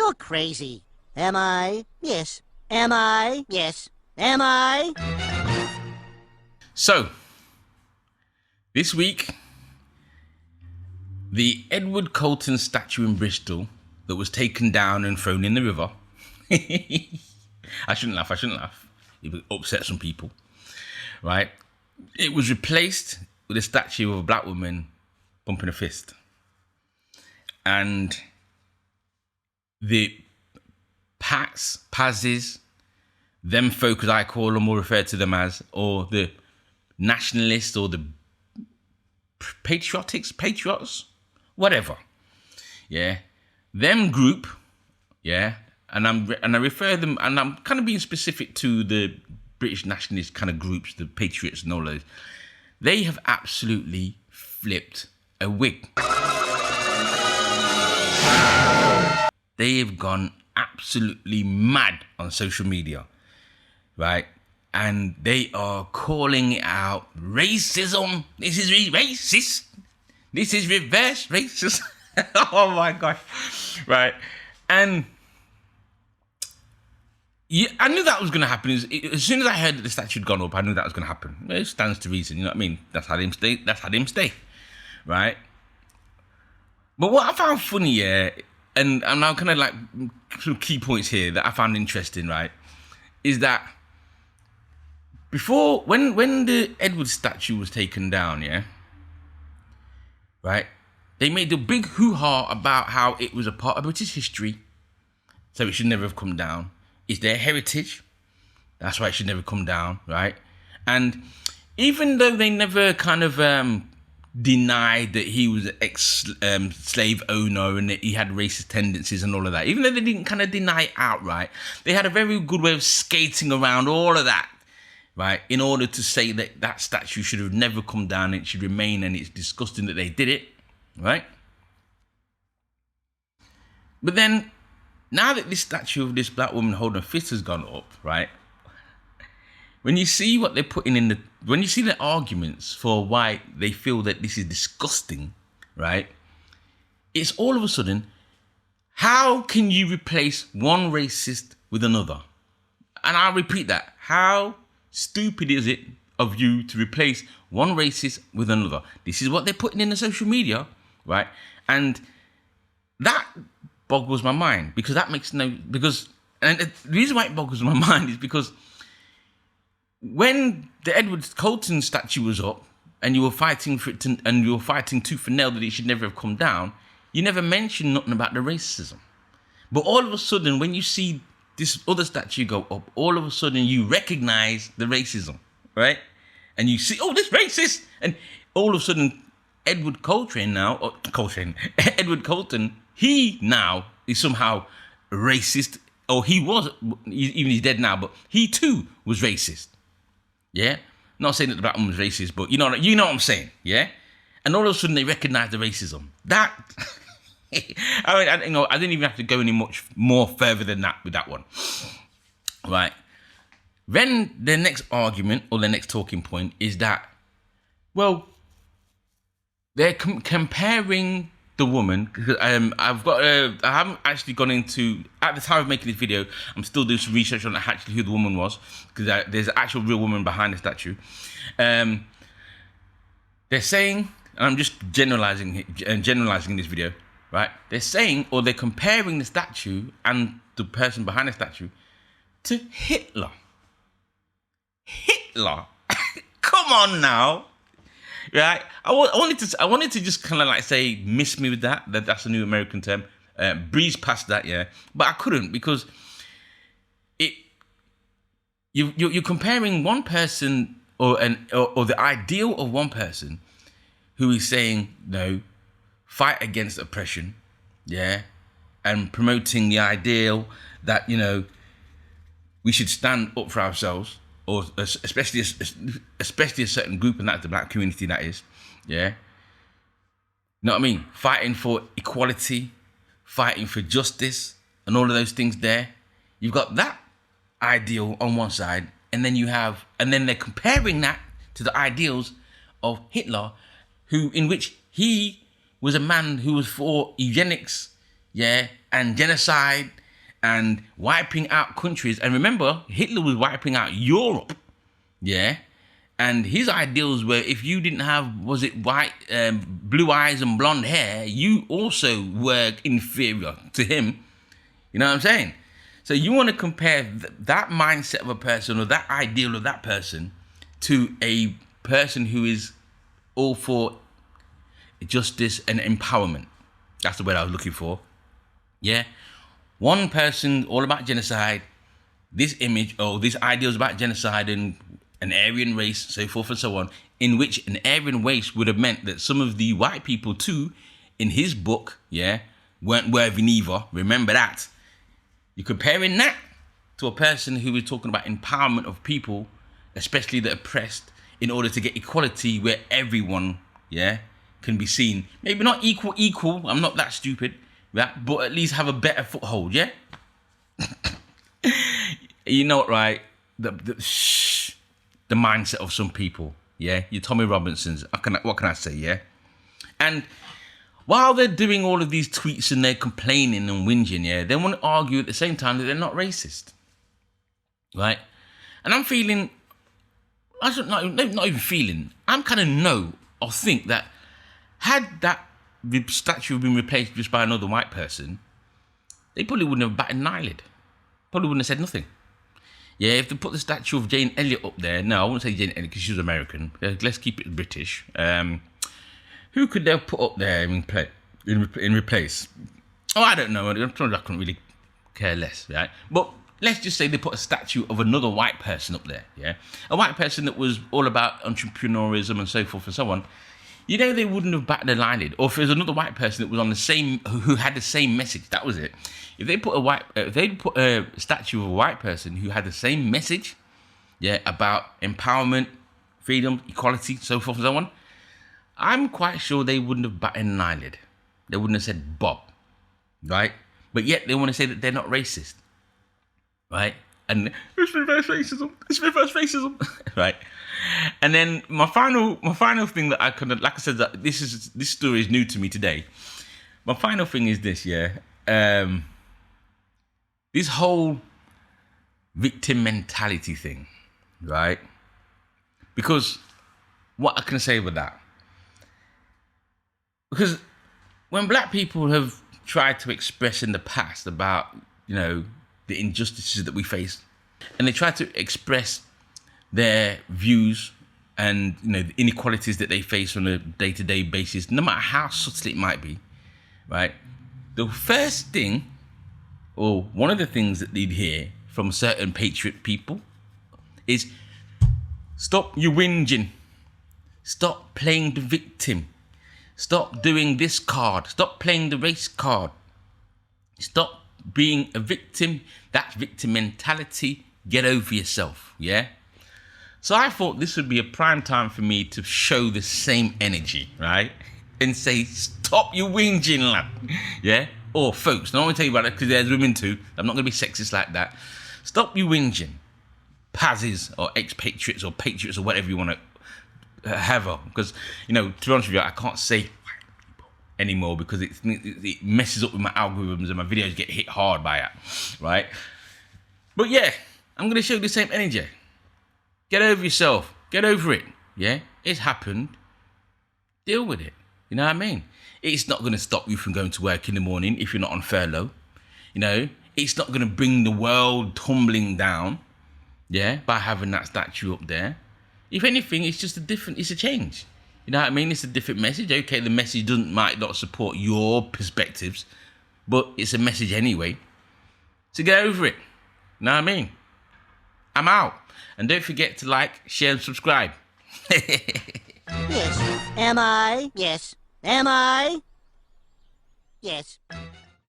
You're crazy. Am I? Yes. Am I? Yes. Am I? So, this week, the Edward Colton statue in Bristol that was taken down and thrown in the river. I shouldn't laugh. It would upset some people, right? It was replaced with a statue of a black woman bumping a fist. And the Pazes, them folk as I call them or refer to them as, or the nationalists or the patriots, whatever. Yeah. Them group, yeah, and I refer them, and I'm kind of being specific to the British nationalist kind of groups, the patriots and all those. They have absolutely flipped a wig. They have gone absolutely mad on social media, right? And they are calling out racism. This is racist. This is reverse racist. Oh my gosh, right? And yeah, I knew that was going to happen. As soon as I heard that the statue had gone up, I knew that was going to happen. It stands to reason, you know what I mean? That's how them stay, right? But what I found funny, yeah, and I'm now kind of like some key points here that I found interesting, right, is that before, when the Edward statue was taken down, yeah, right, they made a big hoo-ha about how it was a part of British history, so it should never have come down. It's their heritage, that's why it should never come down, right? And even though they never kind of denied that he was an ex-slave owner and that he had racist tendencies and all of that, even though they didn't kind of deny it outright, they had a very good way of skating around all of that, right, in order to say that that statue should have never come down, it should remain, and it's disgusting that they did it, right? But then, now that this statue of this black woman holding a fist has gone up, right, when you see what they're putting in when you see the arguments for why they feel that this is disgusting, right, it's all of a sudden, how can you replace one racist with another? And I'll repeat that. How stupid is it of you to replace one racist with another? This is what they're putting in the social media, right? And that boggles my mind and the reason why it boggles my mind is because when the Edward Colton statue was up and you were fighting for it and you were fighting tooth and nail that it should never have come down, you never mentioned nothing about the racism. But all of a sudden, when you see this other statue go up, all of a sudden you recognize the racism, right? And you see, oh, this racist, and all of a sudden Edward Colton, he now is somehow racist, or he was, even he's dead now, but he too was racist. Yeah? Not saying that the black woman was racist, but you know what I'm saying, yeah? And all of a sudden they recognize the racism. That, I didn't even have to go any much more further than that with that one. Right? Then the next argument, or the next talking point is that, well, they're comparing the woman. I haven't actually gone into, at the time of making this video, I'm still doing some research on actually who the woman was, because there's an actual real woman behind the statue. They're saying, and I'm just generalizing this video, right? They're saying, or they're comparing the statue and the person behind the statue to Hitler. Hitler? Come on now. Right, I wanted to just kind of like say, miss me with that. That's a new American term. Breeze past that, yeah. But I couldn't, because you're comparing one person or the ideal of one person who is saying, no, fight against oppression, yeah, and promoting the ideal that, you know, we should stand up for ourselves, or especially a certain group, and that's the black community, that is, yeah. You know what I mean? Fighting for equality, fighting for justice, and all of those things there. You've got that ideal on one side, and then they're comparing that to the ideals of Hitler, in which he was a man who was for eugenics, yeah, and genocide and wiping out countries. And remember, Hitler was wiping out Europe, yeah. And his ideals were if you didn't have, was it white, blue eyes and blonde hair, you also were inferior to him. You know what I'm saying? So you want to compare that mindset of a person or that ideal of that person to a person who is all for justice and empowerment. That's the word I was looking for. Yeah. One person all about genocide, this image or these ideals about genocide and an Aryan race, so forth and so on, in which an Aryan race would have meant that some of the white people too, in his book, yeah, weren't worthy neither. Remember that. You're comparing that to a person who is talking about empowerment of people, especially the oppressed, in order to get equality where everyone, yeah, can be seen. Maybe not equal, I'm not that stupid, right? But at least have a better foothold, yeah? You know what, right? The mindset of some people, yeah? Your Tommy Robinsons, what can I say, yeah? And while they're doing all of these tweets and they're complaining and whinging, yeah, they want to argue at the same time that they're not racist, right? And I'm feeling, not even feeling, I'm kind of know or think that had that statue been replaced just by another white person, they probably wouldn't have batted an eyelid. Probably wouldn't have said nothing. Yeah, if they put the statue of Jane Elliott up there, no, I won't say Jane Elliott because she was American. Let's keep it British. Who could they put up there in replace? Oh, I don't know. I couldn't really care less, right? But let's just say they put a statue of another white person up there, yeah? A white person that was all about entrepreneurism and so forth and so on. You know, they wouldn't have batted an eyelid. Or if there's another white person that was on the same, who had the same message, that was it. If they put a statue of a white person who had the same message, yeah, about empowerment, freedom, equality, so forth and so on, I'm quite sure they wouldn't have batted an eyelid. They wouldn't have said Bob, right? But yet they want to say that they're not racist, right? And it's reverse racism, right? And then my final thing that I could, like I said, that this story is new to me today. My final thing is this, yeah. This whole victim mentality thing, right? Because what I can say with that, because when black people have tried to express in the past about, you know, the injustices that we face, and they try to express their views and, you know, the inequalities that they face on a day-to-day basis, no matter how subtle it might be, right? The first thing, or one of the things that they'd hear from certain patriot people is, stop your whinging, stop playing the victim, stop doing this card, stop playing the race card, stop being a victim, that's victim mentality, get over yourself, yeah? So I thought this would be a prime time for me to show the same energy, right? And say, stop your whinging, lad, yeah? Or folks, I don't want to tell you about it because there's women too, I'm not going to be sexist like that. Stop your whinging, Pazzies or expatriates or patriots or whatever you want to have, because, you know, to be honest with you, I can't say white people anymore because it messes up with my algorithms and my videos get hit hard by it, right? But yeah, I'm going to show you the same energy. Get over yourself. Get over it. Yeah? It's happened. Deal with it. You know what I mean? It's not going to stop you from going to work in the morning if you're not on furlough. You know? It's not going to bring the world tumbling down, yeah, by having that statue up there. If anything, it's just it's a change. You know what I mean? It's a different message. Okay, the message might not support your perspectives, but it's a message anyway. So get over it. You know what I mean? I'm out. And don't forget to like, share, and subscribe. Yes. Am I? Yes. Am I? Yes.